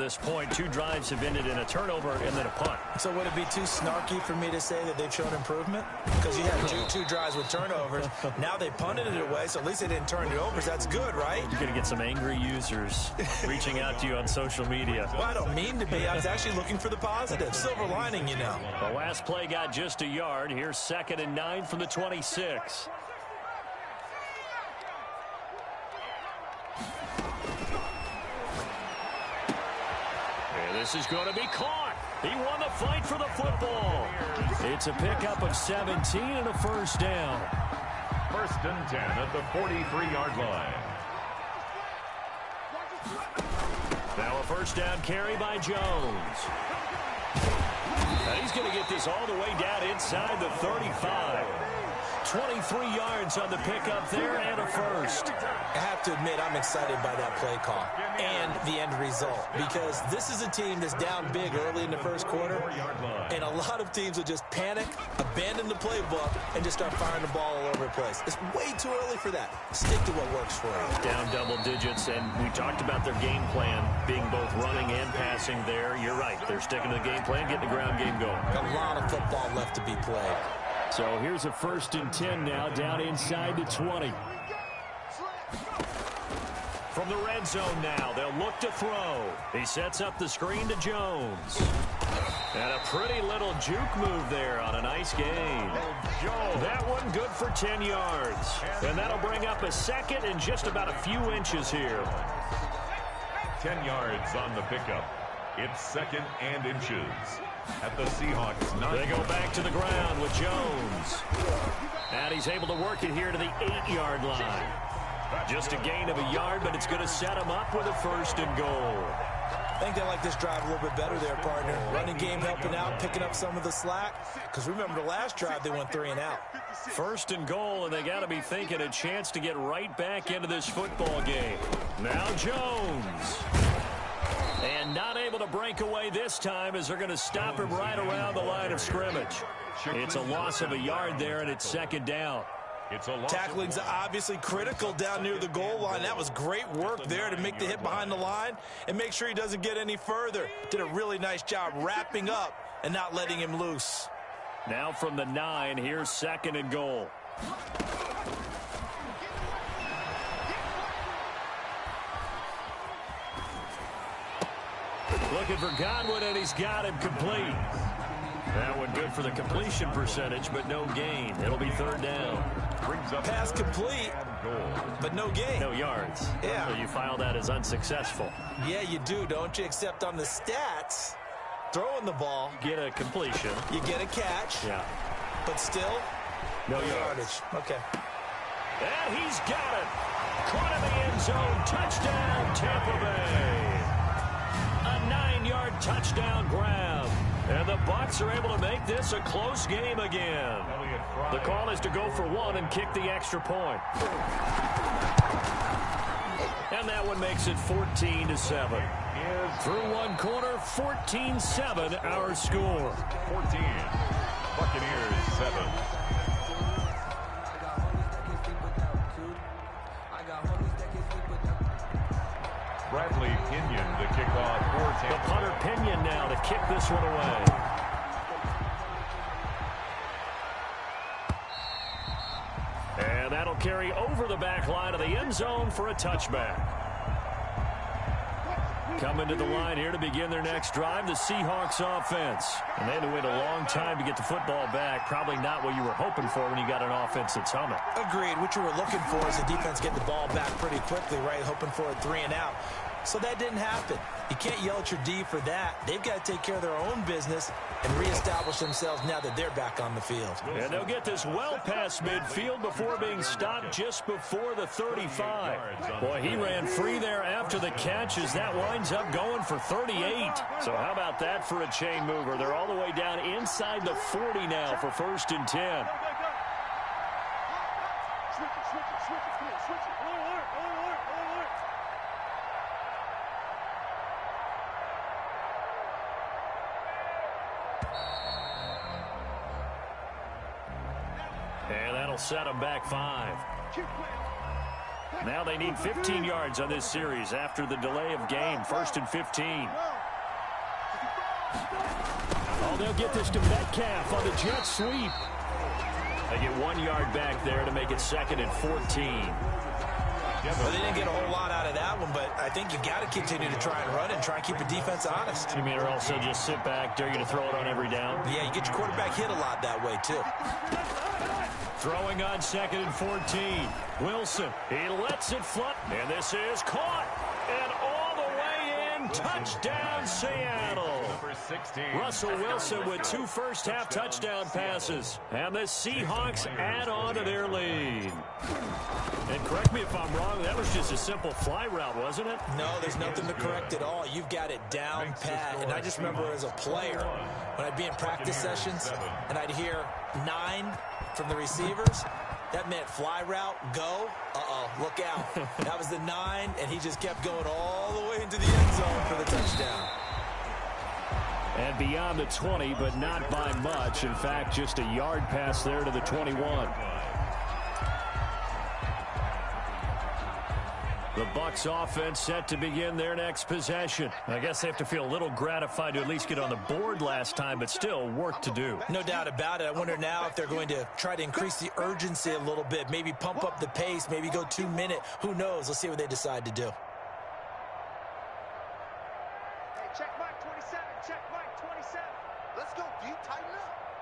this point. 2 drives have ended in a turnover and then a punt. So would it be too snarky for me to say that they've shown improvement? Because you had two drives with turnovers. Now they punted it away, so at least they didn't turn it over. So that's good, right? You're going to get some angry users reaching out to you on social media. Well, I don't mean to be. I was actually looking for the positive. Silver lining, you know. The last play got just a yard. Here's 2nd and 9 from the 26. This is going to be caught. He won the fight for the football. It's a pickup of 17 and a first down. 1st and 10 at the 43-yard line. Now a first down carry by Jones. And he's going to get this all the way down inside the 35. 23 yards on the pickup there and a first. I have to admit, I'm excited by that play call and the end result, because this is a team that's down big early in the first quarter, and a lot of teams will just panic, abandon the playbook, and just start firing the ball all over the place. It's way too early for that. Stick to what works for you. Down double digits, and we talked about their game plan being both running and passing there. You're right. They're sticking to the game plan, getting the ground game going. A lot of football left to be played. So here's a 1st and 10 now, down inside the 20. From the red zone now, they'll look to throw. He sets up the screen to Jones. And a pretty little juke move there on a nice gain. That one good for 10 yards. And that'll bring up a 2nd and just about a few inches here. 10 yards on the pickup. It's 2nd and inches. At the Seahawks 9. They go back to the ground with Jones. And he's able to work it here to the 8-yard line. Just a gain of a yard, but it's going to set him up with a 1st and goal. I think they like this drive a little bit better there, partner. Running game helping out, picking up some of the slack. Because remember, the last drive, they went 3 and out. 1st and goal, and they got to be thinking a chance to get right back into this football game. Now Jones. And not able to break away this time as they're going to stop him right around the line of scrimmage. It's a loss of a yard there, and it's 2nd down. Tackling's obviously critical down near the goal line. That was great work there to make the hit behind the line and make sure he doesn't get any further. Did a really nice job wrapping up and not letting him loose. Now from the 9, here's 2nd and goal. Looking for Godwin, and he's got him complete. That one good for the completion percentage, but no gain. It'll be 3rd down. Pass complete, but no gain. No yards. Yeah. So you file that as unsuccessful. Yeah, you do, don't you? Except on the stats, throwing the ball. Get a completion. You get a catch. Yeah. But still, no yardage. Okay. And he's got it. Caught in the end zone. Touchdown, Tampa Bay. A 9-yard touchdown grab. And the Bucs are able to make this a close game again. The call is to go for 1 and kick the extra point. And that one makes it 14-7. Through one quarter, 14-7 our score. 14. Buccaneers 7. Bradley Pinion to kick off for Tampa. The punter Pinion now to kick this one away. And that'll carry over the back line of the end zone for a touchback. Coming to the line here to begin their next drive, the Seahawks offense. And they had to wait a long time to get the football back. Probably not what you were hoping for when you got an offense that's humming. Agreed. What you were looking for is the defense getting the ball back pretty quickly, right? Hoping for a 3 and out. So that didn't happen. You can't yell at your D for that. They've got to take care of their own business and reestablish themselves now that they're back on the field. And they'll get this well past midfield before being stopped just before the 35. Boy, he ran free there after the catch as that winds up going for 38. So how about that for a chain mover? They're all the way down inside the 40 now for 1st and 10. And that'll set them back 5. Now they need 15 yards on this series after the delay of game. 1st and 15. Oh, they'll get this to Metcalf on the jet sweep. They get 1 yard back there to make it 2nd and 14. Well, they didn't get a whole lot out of that one, but I think you got to continue to try and run and try and keep the defense honest. You mean, or also just sit back, dare you to throw it on every down? Yeah, you get your quarterback hit a lot that way, too. Throwing on 2nd and 14. Wilson, he lets it fly, and this is caught. And all the way in, touchdown Seattle. Russell Wilson with 2 first-half touchdown passes. And the Seahawks add on to their lead. And correct me if I'm wrong, that was just a simple fly route, wasn't it? No, there's nothing to correct at all. You've got it down pat. And I just remember as a player, when I'd be in practice sessions, and I'd hear 9 from the receivers, that meant fly route, go, look out. That was the 9, and he just kept going all the way into the end zone for the touchdown. And beyond the 20, but not by much. In fact, just a yard pass there to the 21. The Bucs offense set to begin their next possession. I guess they have to feel a little gratified to at least get on the board last time, but still work to do. No doubt about it. I wonder now if they're going to try to increase the urgency a little bit, maybe pump up the pace, maybe go 2-minute. Who knows? Let's see what they decide to do. Hey, check Mike 27, check Mike 27. Let's go, D, tighten up.